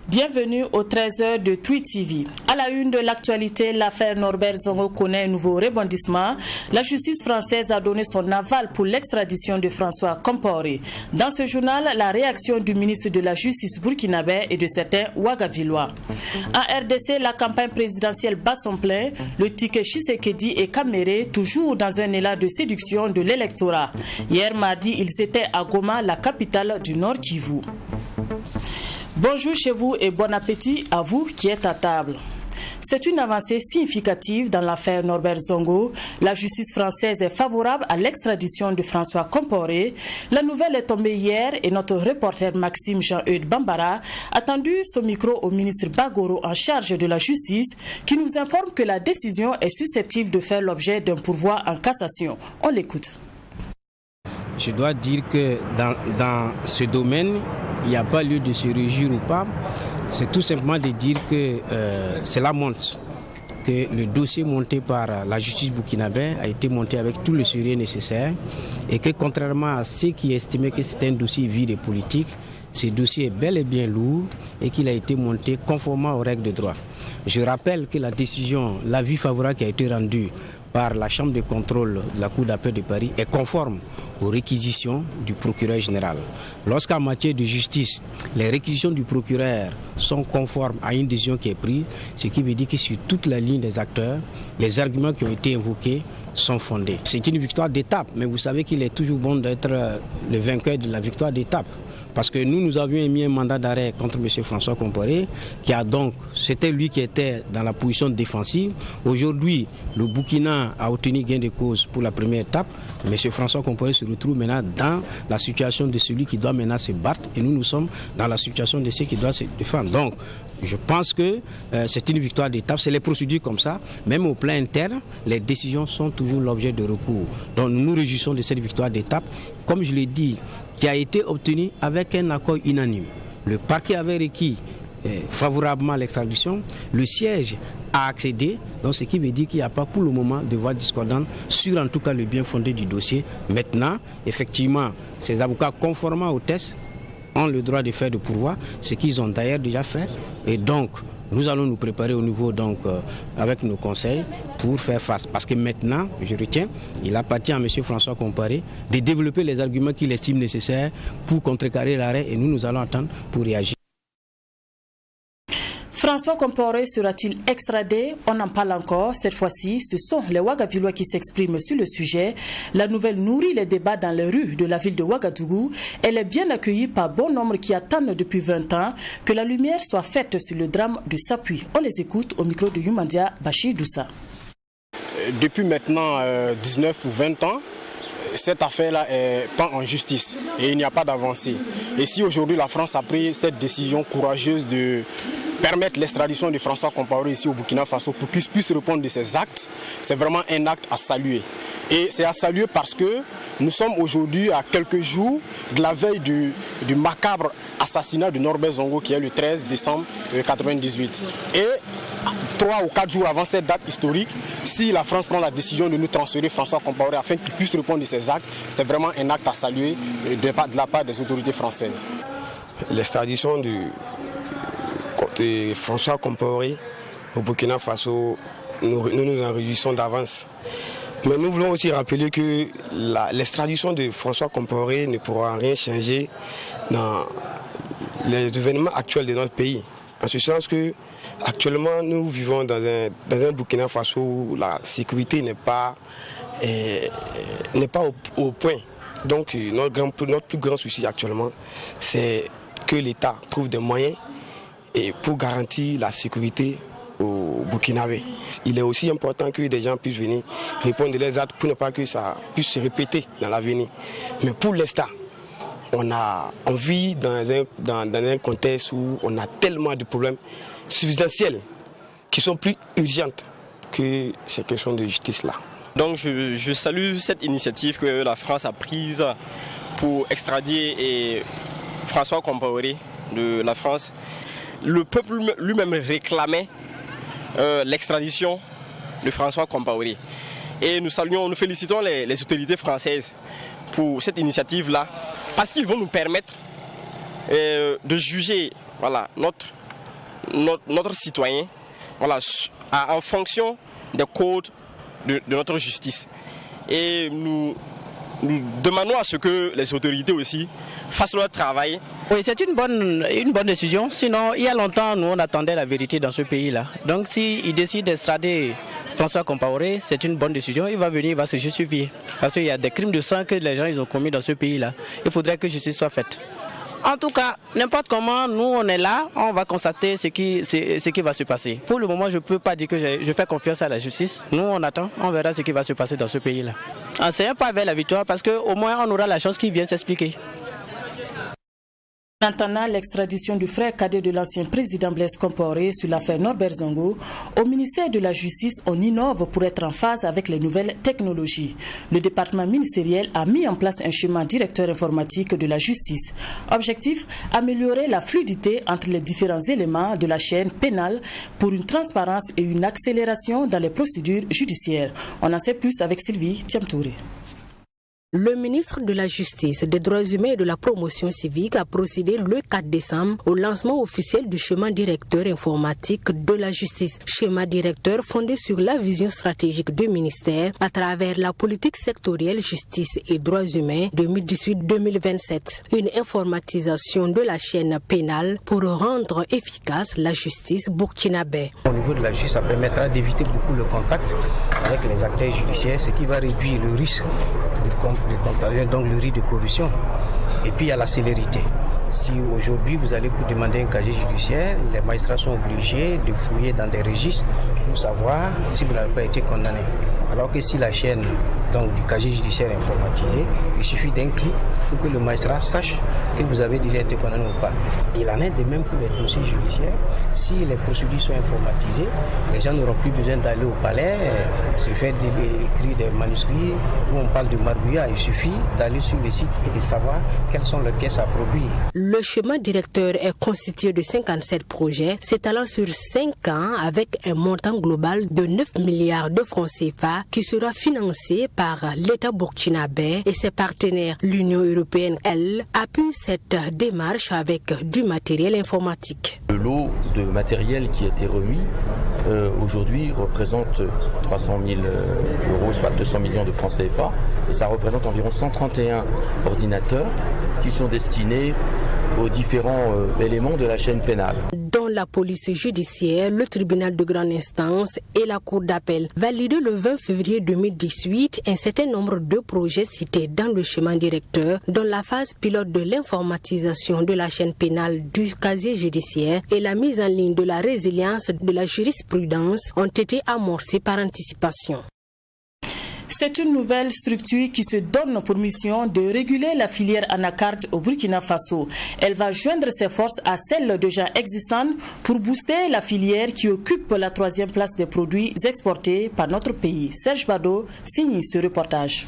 Bienvenue aux 13h de Tweet TV. À la une de l'actualité, l'affaire Norbert Zongo connaît un nouveau rebondissement. La justice française a donné son aval pour l'extradition de François Compaoré. Dans ce journal, la réaction du ministre de la Justice burkinabé et de certains Ouagavillois. En RDC, la campagne présidentielle bat son plein. Le ticket Tshisekedi et Kamere, toujours dans un élan de séduction de l'électorat. Hier mardi, ils étaient à Goma, la capitale du Nord Kivu. Bonjour chez vous et bon appétit à vous qui êtes à table. C'est une avancée significative dans l'affaire Norbert Zongo. La justice française est favorable à l'extradition de François Compaoré. La nouvelle est tombée hier et notre reporter Maxime Jean-Eudes Bambara a tendu son micro au ministre Bagoro en charge de la justice qui nous informe que la décision est susceptible de faire l'objet d'un pourvoi en cassation. On l'écoute. Je dois dire que dans ce domaine, il n'y a pas lieu de se réjouir ou pas. C'est tout simplement de dire que cela montre que le dossier monté par la justice burkinabé a été monté avec tout le sérieux nécessaire et que contrairement à ceux qui estimaient que c'était un dossier vide et politique, ce dossier est bel et bien lourd et qu'il a été monté conformément aux règles de droit. Je rappelle que la décision, l'avis favorable qui a été rendu par la Chambre de contrôle de la Cour d'appel de Paris est conforme aux réquisitions du procureur général. Lorsqu'en matière de justice, les réquisitions du procureur sont conformes à une décision qui est prise, ce qui veut dire que sur toute la ligne des acteurs, les arguments qui ont été invoqués sont fondés. C'est une victoire d'étape, mais vous savez qu'il est toujours bon d'être le vainqueur de la victoire d'étape. Parce que nous avions émis un mandat d'arrêt contre M. François Compaoré, c'était lui qui était dans la position défensive. Aujourd'hui, le Burkina a obtenu gain de cause pour la première étape. M. François Compaoré se retrouve maintenant dans la situation de celui qui doit maintenant se battre et nous sommes dans la situation de ceux qui doivent se défendre. Donc, je pense que c'est une victoire d'étape, c'est les procédures comme ça. Même au plan interne, les décisions sont toujours l'objet de recours. Donc nous nous réjouissons de cette victoire d'étape, comme je l'ai dit, qui a été obtenue avec un accord unanime. Le parquet avait requis favorablement à l'extradition, le siège a accédé, donc ce qui veut dire qu'il n'y a pas pour le moment de voix discordante sur en tout cas le bien fondé du dossier. Maintenant, effectivement, ces avocats conformément au test ont le droit de faire de pourvoi, ce qu'ils ont d'ailleurs déjà fait. Et donc, nous allons nous préparer au niveau, avec nos conseils, pour faire face. Parce que maintenant, je retiens, il appartient à M. François Compaoré de développer les arguments qu'il estime nécessaires pour contrecarrer l'arrêt et nous allons attendre pour réagir. François Compaoré sera-t-il extradé? On en parle encore. Cette fois-ci, ce sont les Ouagavillois qui s'expriment sur le sujet. La nouvelle nourrit les débats dans les rues de la ville de Ouagadougou. Elle est bien accueillie par bon nombre qui attendent depuis 20 ans que la lumière soit faite sur le drame de Sapuy. On les écoute au micro de Yumandia Bachir Doussa. Depuis maintenant 19 ou 20 ans, cette affaire-là est pas en justice et il n'y a pas d'avancée. Et si aujourd'hui la France a pris cette décision courageuse de permettre l'extradition de François Compaoré ici au Burkina Faso pour qu'il puisse répondre de ses actes, c'est vraiment un acte à saluer. Et c'est à saluer parce que nous sommes aujourd'hui à quelques jours de la veille du macabre assassinat de Norbert Zongo qui est le 13 décembre 1998. Et 3 ou 4 jours avant cette date historique, si la France prend la décision de nous transférer François Compaoré afin qu'il puisse répondre de ses actes, c'est vraiment un acte à saluer de la part des autorités françaises. L'extradition de François Compaoré au Burkina Faso, nous nous en réjouissons d'avance. Mais nous voulons aussi rappeler que l'extradition de François Compaoré ne pourra rien changer dans les événements actuels de notre pays. En ce sens que actuellement nous vivons dans un Burkina Faso où la sécurité n'est pas au point. Donc notre plus grand souci actuellement, c'est que l'État trouve des moyens pour garantir la sécurité au Burkinabé. Il est aussi important que des gens puissent venir répondre les actes pour ne pas que ça puisse se répéter dans l'avenir. Mais pour l'instant, on vit dans un contexte où on a tellement de problèmes substantiels qui sont plus urgents que ces questions de justice-là. Donc je salue cette initiative que la France a prise pour extradier François Compaoré de la France. Le peuple lui-même réclamait l'extradition de François Compaoré. Et nous félicitons les autorités françaises pour cette initiative-là, parce qu'ils vont nous permettre de juger notre citoyen en fonction des codes de notre justice. Et nous demandons à ce que les autorités aussi fassent leur travail. Oui, c'est une bonne décision. Sinon, il y a longtemps, nous, on attendait la vérité dans ce pays-là. Donc, s'il décide d'extrader François Compaoré, c'est une bonne décision. Il va venir, il va se justifier. Parce qu'il y a des crimes de sang que les gens ils ont commis dans ce pays-là. Il faudrait que justice soit faite. En tout cas, n'importe comment, nous on est là, on va constater ce qui va se passer. Pour le moment, je ne peux pas dire que je fais confiance à la justice. Nous on attend, on verra ce qui va se passer dans ce pays-là. C'est un pas vers la victoire parce qu'au moins on aura la chance qu'il vienne s'expliquer. Maintenant, l'extradition du frère cadet de l'ancien président Blaise Compaoré sur l'affaire Norbert Zongo, au ministère de la Justice, on innove pour être en phase avec les nouvelles technologies. Le département ministériel a mis en place un schéma directeur informatique de la justice. Objectif, améliorer la fluidité entre les différents éléments de la chaîne pénale pour une transparence et une accélération dans les procédures judiciaires. On en sait plus avec Sylvie Thiamtouré. Le ministre de la Justice, des Droits humains et de la Promotion civique a procédé le 4 décembre au lancement officiel du schéma directeur informatique de la justice. Schéma directeur fondé sur la vision stratégique du ministère à travers la politique sectorielle justice et droits humains 2018-2027. Une informatisation de la chaîne pénale pour rendre efficace la justice burkinabé. Au niveau de la justice, ça permettra d'éviter beaucoup le contact avec les acteurs judiciaires, ce qui va réduire le risque de contagion, donc le risque de corruption. Et puis il y a la célérité. Si aujourd'hui vous allez pour demander un casier judiciaire, les magistrats sont obligés de fouiller dans des registres pour savoir si vous n'avez pas été condamné. Alors que si la chaîne donc, du casier judiciaire est informatisée, il suffit d'un clic pour que le magistrat sache que vous avez déjà été condamné ou pas. Il en est de même pour les dossiers judiciaires. Si les procédures sont informatisées, les gens n'auront plus besoin d'aller au palais, se faire écrire des manuscrits où on parle de margouillat. Il suffit d'aller sur le site et de savoir quelles sont les pièces à produire. Le schéma directeur est constitué de 57 projets s'étalant sur 5 ans avec un montant global de 9 milliards de francs CFA qui sera financé par l'État burkinabé et ses partenaires. L'Union européenne, elle, appuie cette démarche avec du matériel informatique. Le lot de matériel qui a été remis aujourd'hui représente 300 000 euros, soit 200 millions de francs CFA, et ça représente environ 131 ordinateurs qui sont destinés aux différents éléments de la chaîne pénale. Dont la police judiciaire, le tribunal de grande instance et la cour d'appel. Validé le 20 février 2018, un certain nombre de projets cités dans le schéma directeur, dont la phase pilote de l'informatisation de la chaîne pénale du casier judiciaire et la mise en ligne de la résilience de la jurisprudence, ont été amorcés par anticipation. C'est une nouvelle structure qui se donne pour mission de réguler la filière anacarde au Burkina Faso. Elle va joindre ses forces à celles déjà existantes pour booster la filière qui occupe la 3e place des produits exportés par notre pays. Serge Bado signe ce reportage.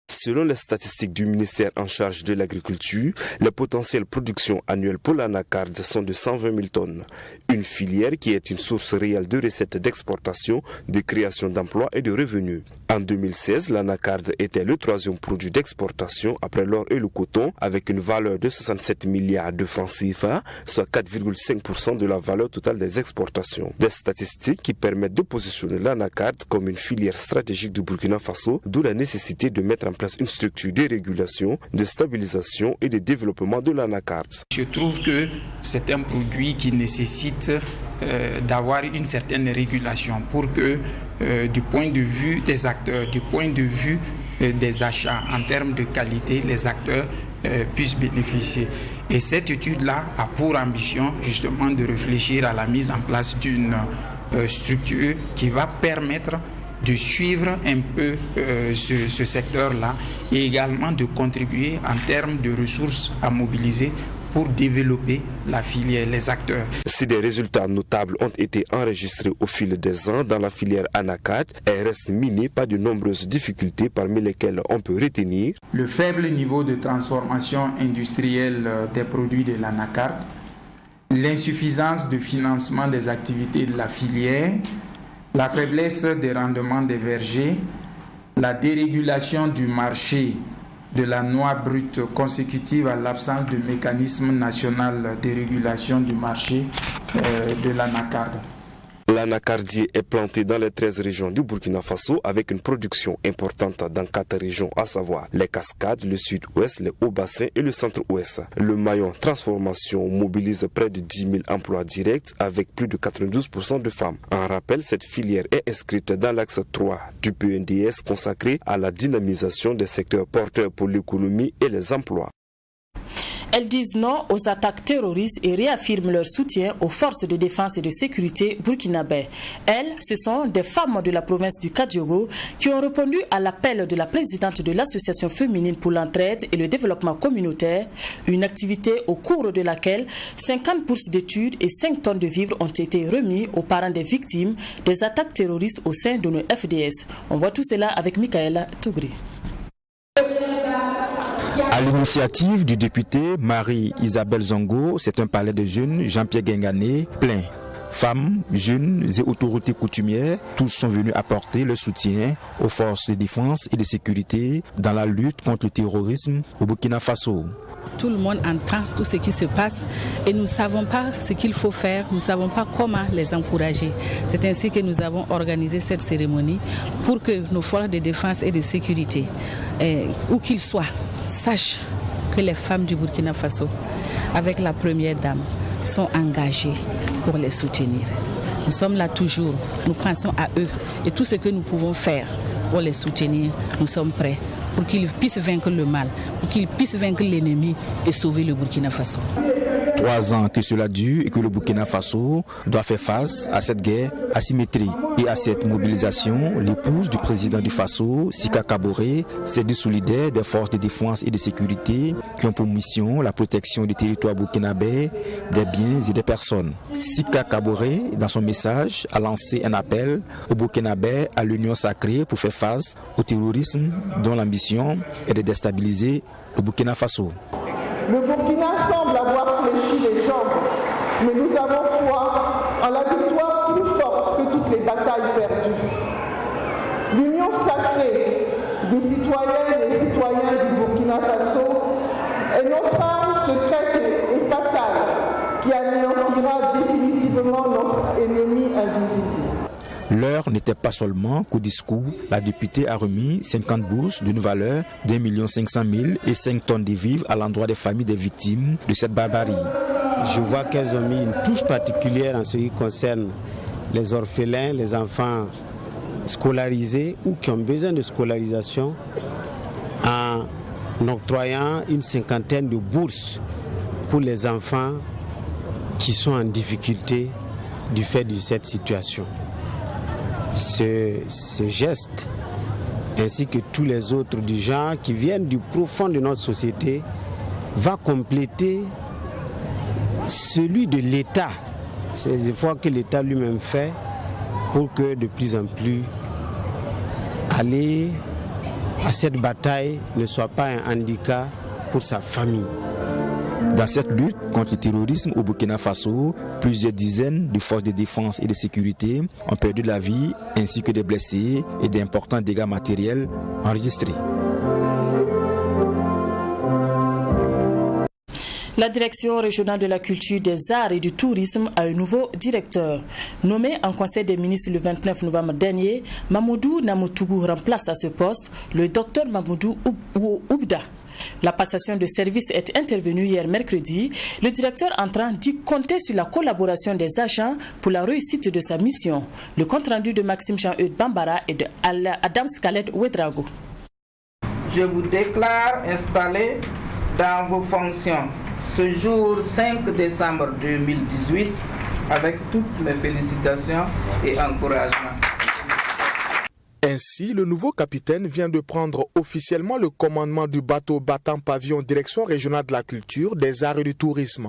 Selon les statistiques du ministère en charge de l'agriculture, les potentielles productions annuelles pour l'anacarde sont de 120 000 tonnes. Une filière qui est une source réelle de recettes d'exportation, de création d'emplois et de revenus. En 2016, l'anacarde était le 3e produit d'exportation après l'or et le coton, avec une valeur de 67 milliards de francs CFA, soit 4,5% de la valeur totale des exportations. Des statistiques qui permettent de positionner l'anacarde comme une filière stratégique du Burkina Faso, d'où la nécessité de mettre en place une structure de régulation, de stabilisation et de développement de l'anacarde. Je trouve que c'est un produit qui nécessite d'avoir une certaine régulation pour que du point de vue des acteurs, du point de vue des achats en termes de qualité, les acteurs puissent bénéficier. Et cette étude-là a pour ambition justement de réfléchir à la mise en place d'une structure qui va permettre de suivre un peu ce secteur-là et également de contribuer en termes de ressources à mobiliser pour développer la filière, les acteurs. Si des résultats notables ont été enregistrés au fil des ans dans la filière anacarde, elle reste minée par de nombreuses difficultés parmi lesquelles on peut retenir le faible niveau de transformation industrielle des produits de l'anacarde, l'insuffisance de financement des activités de la filière, la faiblesse des rendements des vergers, la dérégulation du marché de la noix brute consécutive à l'absence de mécanisme national de régulation du marché de l'anacarde. L'anacardier est planté dans les 13 régions du Burkina Faso avec une production importante dans 4 régions, à savoir les Cascades, le sud-ouest, les Hauts-Bassins et le centre-ouest. Le maillon transformation mobilise près de 10 000 emplois directs avec plus de 92% de femmes. En rappel, cette filière est inscrite dans l'axe 3 du PNDS consacré à la dynamisation des secteurs porteurs pour l'économie et les emplois. Elles disent non aux attaques terroristes et réaffirment leur soutien aux forces de défense et de sécurité burkinabè. Elles, ce sont des femmes de la province du Kadiogo qui ont répondu à l'appel de la présidente de l'Association féminine pour l'entraide et le développement communautaire, une activité au cours de laquelle 50 bourses d'études et 5 tonnes de vivres ont été remis aux parents des victimes des attaques terroristes au sein de nos FDS. On voit tout cela avec Michaela Tougri. À l'initiative du député Marie-Isabelle Zongo, c'est un palais de jeunes, Jean-Pierre Guingané, plein. Femmes, jeunes et autorités coutumières, tous sont venus apporter leur soutien aux forces de défense et de sécurité dans la lutte contre le terrorisme au Burkina Faso. Tout le monde entend tout ce qui se passe et nous ne savons pas ce qu'il faut faire, nous ne savons pas comment les encourager. C'est ainsi que nous avons organisé cette cérémonie pour que nos forces de défense et de sécurité, où qu'ils soient, sachent que les femmes du Burkina Faso, avec la première dame, sont engagées pour les soutenir. Nous sommes là toujours, nous pensons à eux et tout ce que nous pouvons faire pour les soutenir, nous sommes prêts pour qu'ils puissent vaincre le mal, pour qu'ils puissent vaincre l'ennemi et sauver le Burkina Faso. 3 ans que cela dure et que le Burkina Faso doit faire face à cette guerre asymétrique et à cette mobilisation, l'épouse du président du Faso, Sika Kaboré, s'est dit solidaire des forces de défense et de sécurité qui ont pour mission la protection du territoire burkinabè, des biens et des personnes. Sika Kaboré, dans son message, a lancé un appel au Burkinabè à l'union sacrée pour faire face au terrorisme dont l'ambition est de déstabiliser le Burkina Faso. Le Burkina semble avoir fléchi les jambes, mais nous avons foi en la victoire plus forte que toutes les batailles perdues. L'union sacrée des citoyennes et citoyens du Burkina Faso est notre arme secrète et fatale qui anéantira définitivement notre ennemi invisible. L'heure n'était pas seulement qu'au discours, la députée a remis 50 bourses d'une valeur d'1 500 000 et 5 tonnes de vivres à l'endroit des familles des victimes de cette barbarie. Je vois qu'elles ont mis une touche particulière en ce qui concerne les orphelins, les enfants scolarisés ou qui ont besoin de scolarisation en octroyant une 50aine de bourses pour les enfants qui sont en difficulté du fait de cette situation. Ce geste, ainsi que tous les autres du genre qui viennent du profond de notre société, va compléter celui de l'État, ces efforts que l'État lui-même fait pour que de plus en plus aller à cette bataille ne soit pas un handicap pour sa famille. Dans cette lutte contre le terrorisme au Burkina Faso, plusieurs dizaines de forces de défense et de sécurité ont perdu la vie, ainsi que des blessés et d'importants dégâts matériels enregistrés. La direction régionale de la culture, des arts et du tourisme a un nouveau directeur. Nommé en conseil des ministres le 29 novembre dernier, Mamoudou Namotougou remplace à ce poste le docteur Mamoudou Oubda. La passation de service est intervenue hier mercredi. Le directeur entrant dit compter sur la collaboration des agents pour la réussite de sa mission. Le compte-rendu de Maxime Jean-Eudes Bambara et de Adam Scalet Ouedraogo. Je vous déclare installé dans vos fonctions ce jour 5 décembre 2018 avec toutes mes félicitations et encouragements. Ainsi, le nouveau capitaine vient de prendre officiellement le commandement du bateau battant pavillon Direction régionale de la culture, des arts et du tourisme.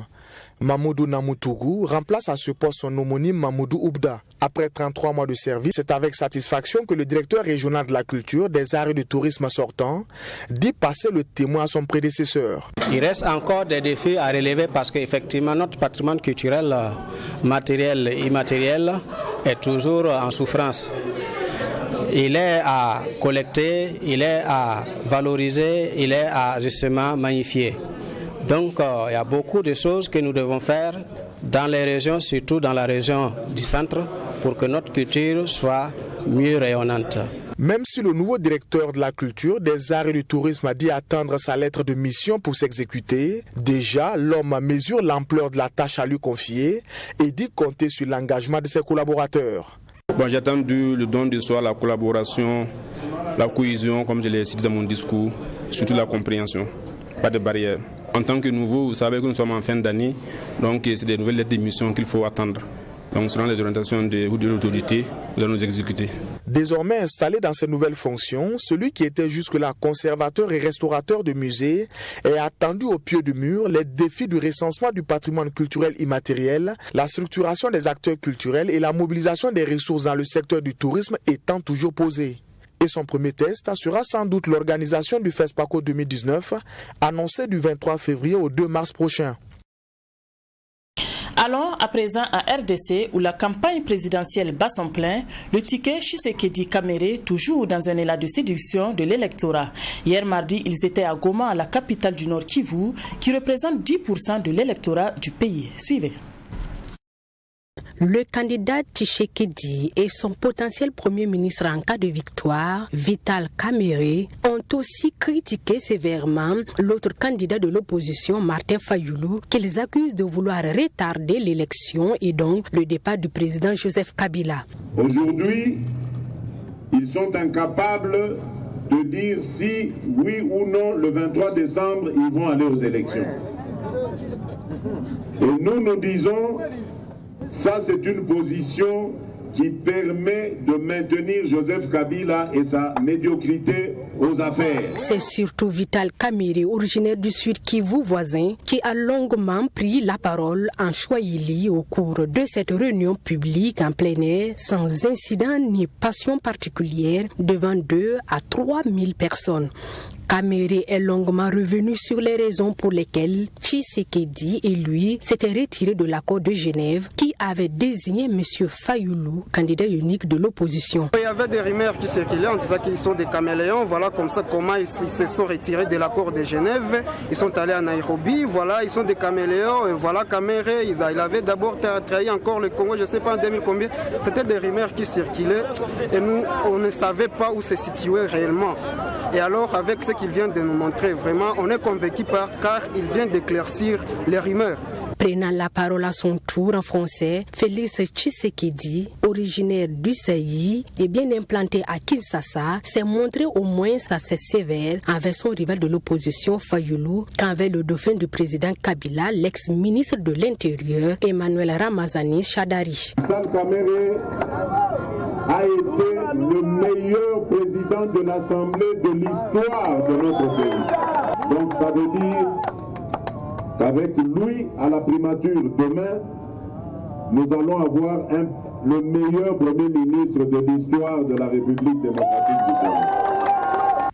Mamoudou Namoutougou remplace à ce poste son homonyme Mamoudou Oubda. Après 33 mois de service, c'est avec satisfaction que le directeur régional de la culture, des arts et du tourisme sortant dit passer le témoin à son prédécesseur. Il reste encore des défis à relever parce qu'effectivement notre patrimoine culturel, matériel et immatériel est toujours en souffrance. Il est à collecter, il est à valoriser, il est à justement magnifier. Donc il y a beaucoup de choses que nous devons faire dans les régions, surtout dans la région du centre, pour que notre culture soit mieux rayonnante. Même si le nouveau directeur de la culture, des arts et du tourisme a dit attendre sa lettre de mission pour s'exécuter, déjà l'homme mesure l'ampleur de la tâche à lui confier et dit compter sur l'engagement de ses collaborateurs. Bon, j'ai attendu le don de soi, la collaboration, la cohésion, comme je l'ai cité dans mon discours, surtout la compréhension, pas de barrière. En tant que nouveau, vous savez que nous sommes en fin d'année, donc c'est des nouvelles lettres de mission qu'il faut attendre. Donc selon les orientations de l'autorité, nous allons nous exécuter. Désormais installé dans ses nouvelles fonctions, celui qui était jusque-là conservateur et restaurateur de musées est attendu au pied du mur les défis du recensement du patrimoine culturel immatériel, la structuration des acteurs culturels et la mobilisation des ressources dans le secteur du tourisme étant toujours posés. Et son premier test sera sans doute l'organisation du FESPACO 2019, annoncé du 23 février au 2 mars prochain. Allons à présent à RDC où la campagne présidentielle bat son plein, le ticket Tshisekedi Kamere toujours dans un élan de séduction de l'électorat. Hier mardi, ils étaient à Goma, la capitale du Nord Kivu, qui représente 10% de l'électorat du pays. Suivez. Le candidat Tshisekedi et son potentiel premier ministre en cas de victoire, Vital Kamerhe, ont aussi critiqué sévèrement l'autre candidat de l'opposition, Martin Fayulu, qu'ils accusent de vouloir retarder l'élection et donc le départ du président Joseph Kabila. Aujourd'hui, ils sont incapables de dire si, oui ou non, le 23 décembre, ils vont aller aux élections. Et nous disons... Ça, c'est une position qui permet de maintenir Joseph Kabila et sa médiocrité aux affaires. C'est surtout Vital Kamerhe, originaire du Sud Kivu voisin, qui a longuement pris la parole en Swahili au cours de cette réunion publique en plein air, sans incident ni passion particulière, devant 2 à 3 000 personnes. Kamerhe est longuement revenu sur les raisons pour lesquelles Tshisekedi et lui s'étaient retirés de l'accord de Genève qui avait désigné M. Fayulu, candidat unique de l'opposition. Il y avait des rumeurs qui circulaient en disant qu'ils sont des caméléons, voilà comme ça comment ils se sont retirés de l'accord de Genève, ils sont allés à Nairobi, voilà ils sont des caméléons, et voilà Kamerhe, il avait d'abord trahi encore le Congo, je ne sais pas en 2000 combien, c'était des rumeurs qui circulaient et nous on ne savait pas où se situer réellement. Et alors avec ce qu'il vient de nous montrer, vraiment on est convaincu car il vient d'éclaircir les rumeurs. Prenant la parole à son tour en français, Félix Tshisekedi, originaire du Saï et bien implanté à Kinshasa, s'est montré au moins assez sévère envers son rival de l'opposition Fayulu qu'envers le dauphin du président Kabila, l'ex-ministre de l'Intérieur Emmanuel Ramazani Shadari. Kamerhe a été le meilleur président de l'Assemblée de l'histoire de notre pays. Donc ça veut dire qu'avec lui à la primature demain, nous allons avoir le meilleur premier ministre de l'histoire de la République démocratique du Congo.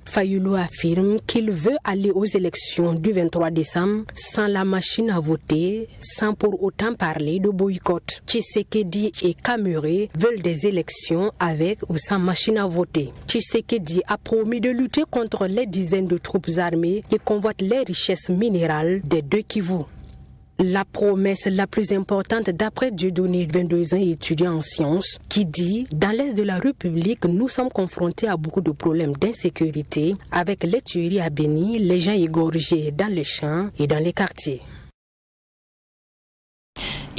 Fayulu affirme qu'il veut aller aux élections du 23 décembre sans la machine à voter, sans pour autant parler de boycott. Tshisekedi et Kamerhe veulent des élections avec ou sans machine à voter. Tshisekedi a promis de lutter contre les dizaines de troupes armées qui convoitent les richesses minérales des deux Kivu. La promesse la plus importante d'après Dieudonné, 22 ans et étudiant en sciences, qui dit « Dans l'Est de la République, nous sommes confrontés à beaucoup de problèmes d'insécurité, avec les tueries à Béni, les gens égorgés dans les champs et dans les quartiers. »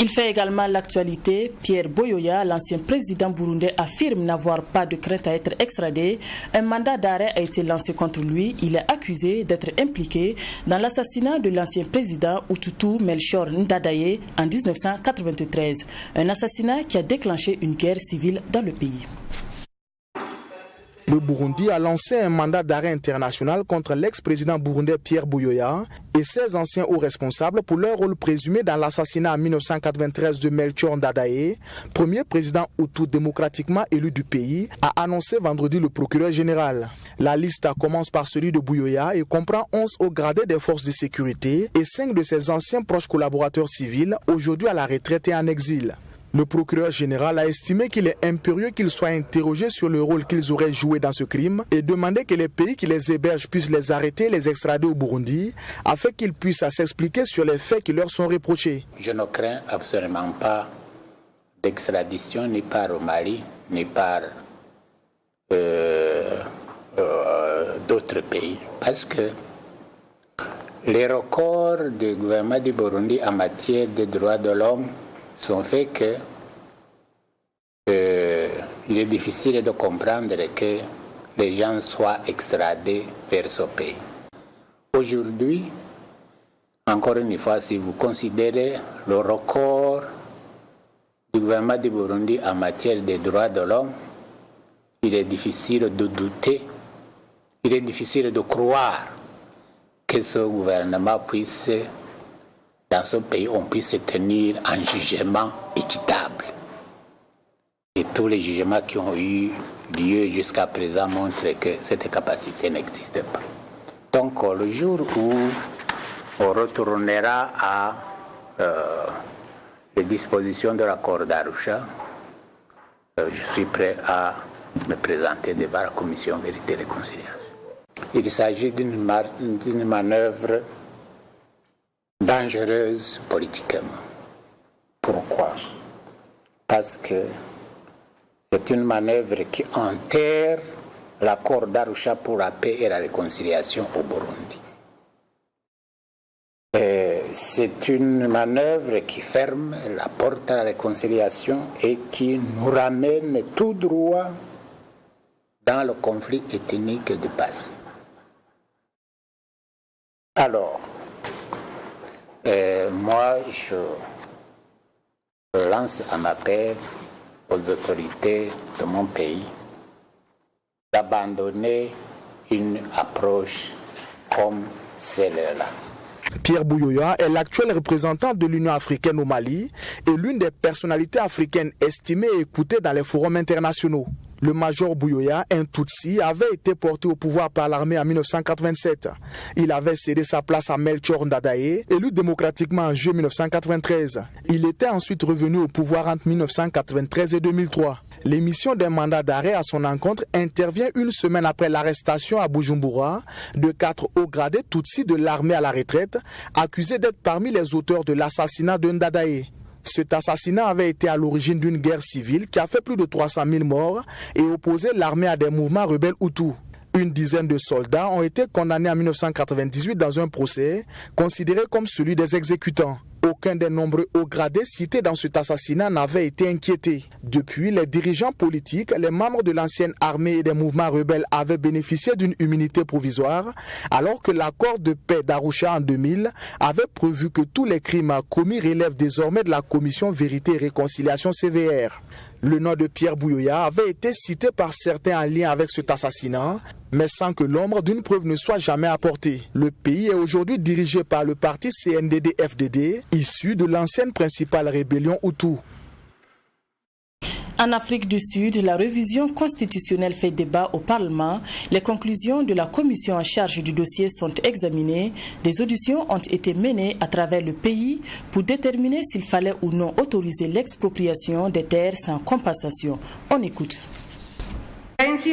Il fait également l'actualité. Pierre Boyoya, l'ancien président burundais, affirme n'avoir pas de crainte à être extradé. Un mandat d'arrêt a été lancé contre lui. Il est accusé d'être impliqué dans l'assassinat de l'ancien président Ututu Melchior Ndadaye en 1993. Un assassinat qui a déclenché une guerre civile dans le pays. Le Burundi a lancé un mandat d'arrêt international contre l'ex-président burundais Pierre Buyoya et ses anciens hauts responsables pour leur rôle présumé dans l'assassinat en 1993 de Melchior Ndadaye, premier président hutu démocratiquement élu du pays, a annoncé vendredi le procureur général. La liste commence par celui de Buyoya et comprend 11 hauts gradés des forces de sécurité et 5 de ses anciens proches collaborateurs civils, aujourd'hui à la retraite et en exil. Le procureur général a estimé qu'il est impérieux qu'ils soient interrogés sur le rôle qu'ils auraient joué dans ce crime et demandé que les pays qui les hébergent puissent les arrêter et les extrader au Burundi afin qu'ils puissent s'expliquer sur les faits qui leur sont reprochés. Je ne crains absolument pas d'extradition ni par au Mali ni par d'autres pays parce que les records du gouvernement du Burundi en matière de droits de l'homme sont faits que il est difficile de comprendre que les gens soient extradés vers ce pays. Aujourd'hui, encore une fois, si vous considérez le record du gouvernement du Burundi en matière de droits de l'homme, il est difficile de douter, il est difficile de croire que ce gouvernement puisse, dans ce pays, on puisse tenir un jugement équitable. Et tous les jugements qui ont eu lieu jusqu'à présent montrent que cette capacité n'existe pas. Donc, le jour où on retournera à les dispositions de l'accord d'Arusha, je suis prêt à me présenter devant la Commission Vérité et Réconciliation. Il s'agit d'une manœuvre dangereuse politiquement. Pourquoi? Parce que c'est une manœuvre qui enterre l'accord d'Arusha pour la paix et la réconciliation au Burundi. C'est une manœuvre qui ferme la porte à la réconciliation et qui nous ramène tout droit dans le conflit ethnique du passé. Alors, moi, je lance un appel aux autorités de mon pays d'abandonner une approche comme celle-là. Pierre Buyoya est l'actuel représentant de l'Union africaine au Mali et l'une des personnalités africaines estimées et écoutées dans les forums internationaux. Le major Buyoya, un Tutsi, avait été porté au pouvoir par l'armée en 1987. Il avait cédé sa place à Melchior Ndadaye, élu démocratiquement en juillet 1993. Il était ensuite revenu au pouvoir entre 1993 et 2003. L'émission d'un mandat d'arrêt à son encontre intervient une semaine après l'arrestation à Bujumbura de 4 hauts gradés Tutsis de l'armée à la retraite, accusés d'être parmi les auteurs de l'assassinat de Ndadaye. Cet assassinat avait été à l'origine d'une guerre civile qui a fait plus de 300 000 morts et opposé l'armée à des mouvements rebelles hutus. Une dizaine de soldats ont été condamnés en 1998 dans un procès considéré comme celui des exécutants. Aucun des nombreux hauts gradés cités dans cet assassinat n'avait été inquiété. Depuis, les dirigeants politiques, les membres de l'ancienne armée et des mouvements rebelles avaient bénéficié d'une immunité provisoire, alors que l'accord de paix d'Arusha en 2000 avait prévu que tous les crimes commis relèvent désormais de la Commission Vérité et Réconciliation CVR. Le nom de Pierre Buyoya avait été cité par certains en lien avec cet assassinat, mais sans que l'ombre d'une preuve ne soit jamais apportée. Le pays est aujourd'hui dirigé par le parti CNDD-FDD, issu de l'ancienne principale rébellion Hutu. En Afrique du Sud, la révision constitutionnelle fait débat au Parlement. Les conclusions de la commission en charge du dossier sont examinées. Des auditions ont été menées à travers le pays pour déterminer s'il fallait ou non autoriser l'expropriation des terres sans compensation. On écoute. L'ANC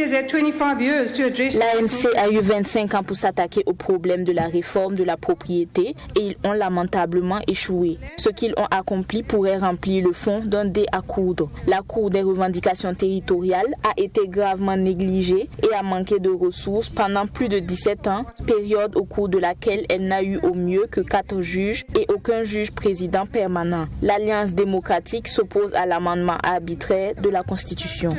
a eu 25 ans pour s'attaquer au problème de la réforme de la propriété et ils ont lamentablement échoué. Ce qu'ils ont accompli pourrait remplir le fond d'un dé à coudre. La Cour des revendications territoriales a été gravement négligée et a manqué de ressources pendant plus de 17 ans, période au cours de laquelle elle n'a eu au mieux que 4 juges et aucun juge président permanent. L'Alliance démocratique s'oppose à l'amendement arbitraire de la Constitution.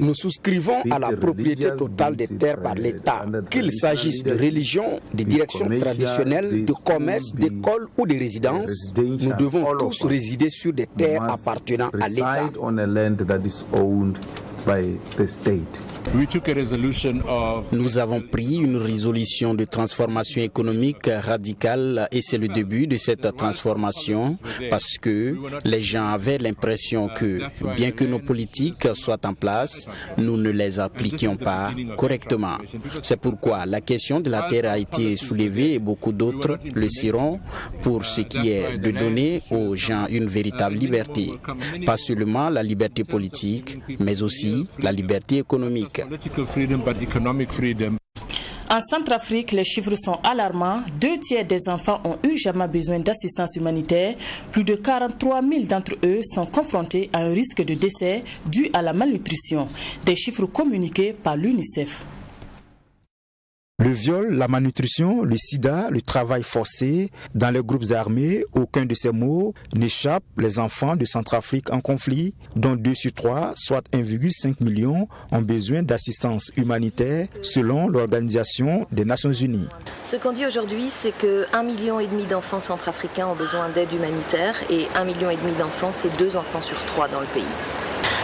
Nous souscrivons à la propriété totale des terres par l'État, qu'il s'agisse de religion, de directions traditionnelles, de commerce, d'écoles ou de résidences. Nous devons tous résider sur des terres appartenant à l'État. Nous avons pris une résolution de transformation économique radicale et c'est le début de cette transformation parce que les gens avaient l'impression que, bien que nos politiques soient en place, nous ne les appliquions pas correctement. C'est pourquoi la question de la terre a été soulevée et beaucoup d'autres le seront pour ce qui est de donner aux gens une véritable liberté. Pas seulement la liberté politique, mais aussi la liberté économique. En Centrafrique, les chiffres sont alarmants. 2/3 des enfants ont urgemment besoin d'assistance humanitaire. Plus de 43 000 d'entre eux sont confrontés à un risque de décès dû à la malnutrition. Des chiffres communiqués par l'UNICEF. Le viol, la malnutrition, le sida, le travail forcé dans les groupes armés, aucun de ces maux n'échappe les enfants de Centrafrique en conflit, dont 2 sur 3, soit 1,5 million, ont besoin d'assistance humanitaire selon l'Organisation des Nations Unies. Ce qu'on dit aujourd'hui, c'est que 1,5 million d'enfants centrafricains ont besoin d'aide humanitaire et 1,5 million d'enfants, c'est 2 enfants sur 3 dans le pays.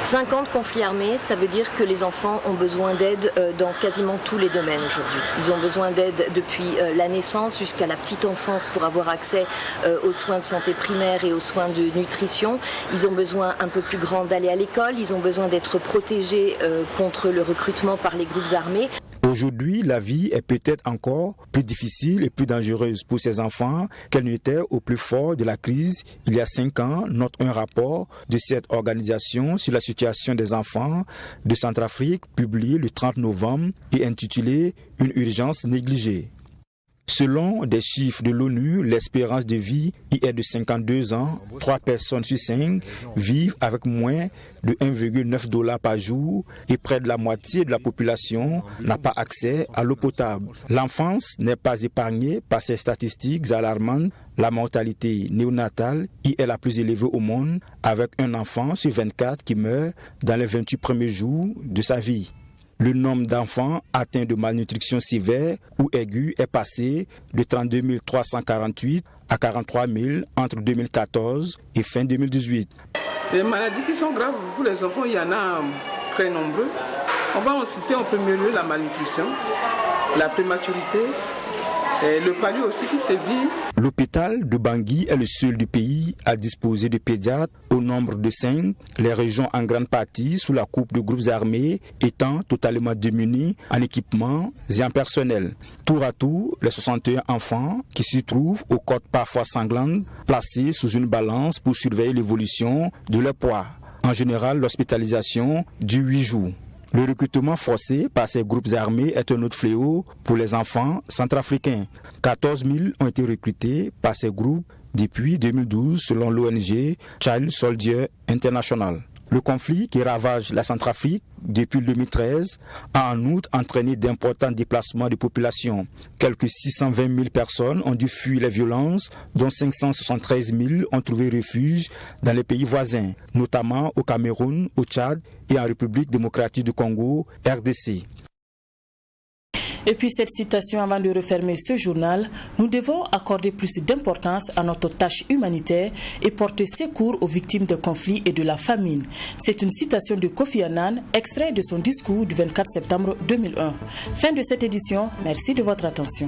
50 conflits armés, ça veut dire que les enfants ont besoin d'aide dans quasiment tous les domaines aujourd'hui. Ils ont besoin d'aide depuis la naissance jusqu'à la petite enfance pour avoir accès aux soins de santé primaire et aux soins de nutrition. Ils ont besoin un peu plus grand d'aller à l'école, ils ont besoin d'être protégés contre le recrutement par les groupes armés. Aujourd'hui, la vie est peut-être encore plus difficile et plus dangereuse pour ces enfants qu'elle n'était au plus fort de la crise. Il y a 5 ans, note un rapport de cette organisation sur la situation des enfants de Centrafrique, publié le 30 novembre et intitulé « Une urgence négligée ». Selon des chiffres de l'ONU, l'espérance de vie y est de 52 ans. 3 personnes sur 5 vivent avec moins de $1,9 par jour et près de la moitié de la population n'a pas accès à l'eau potable. L'enfance n'est pas épargnée par ces statistiques alarmantes. La mortalité néonatale y est la plus élevée au monde, avec un enfant sur 24 qui meurt dans les 28 premiers jours de sa vie. Le nombre d'enfants atteints de malnutrition sévère ou aiguë est passé de 32 348 à 43 000 entre 2014 et fin 2018. Les maladies qui sont graves pour les enfants, il y en a très nombreux. On va en citer en premier lieu la malnutrition, la prématurité, et le palud aussi qui sévit. L'hôpital de Bangui est le seul du pays à disposer de pédiatres au nombre de 5, les régions en grande partie sous la coupe de groupes armés étant totalement démunies en équipement et en personnel. Tour à tour, les 61 enfants qui s'y trouvent aux côtes parfois sanglantes, placés sous une balance pour surveiller l'évolution de leur poids. En général, l'hospitalisation dure 8 jours. Le recrutement forcé par ces groupes armés est un autre fléau pour les enfants centrafricains. 14 000 ont été recrutés par ces groupes depuis 2012 selon l'ONG Child Soldier International. Le conflit qui ravage la Centrafrique depuis 2013 a en outre entraîné d'importants déplacements de population. Quelques 620 000 personnes ont dû fuir les violences, dont 573 000 ont trouvé refuge dans les pays voisins, notamment au Cameroun, au Tchad et en République démocratique du Congo, RDC. Et puis cette citation avant de refermer ce journal, nous devons accorder plus d'importance à notre tâche humanitaire et porter secours aux victimes de conflits et de la famine. C'est une citation de Kofi Annan, extrait de son discours du 24 septembre 2001. Fin de cette édition, merci de votre attention.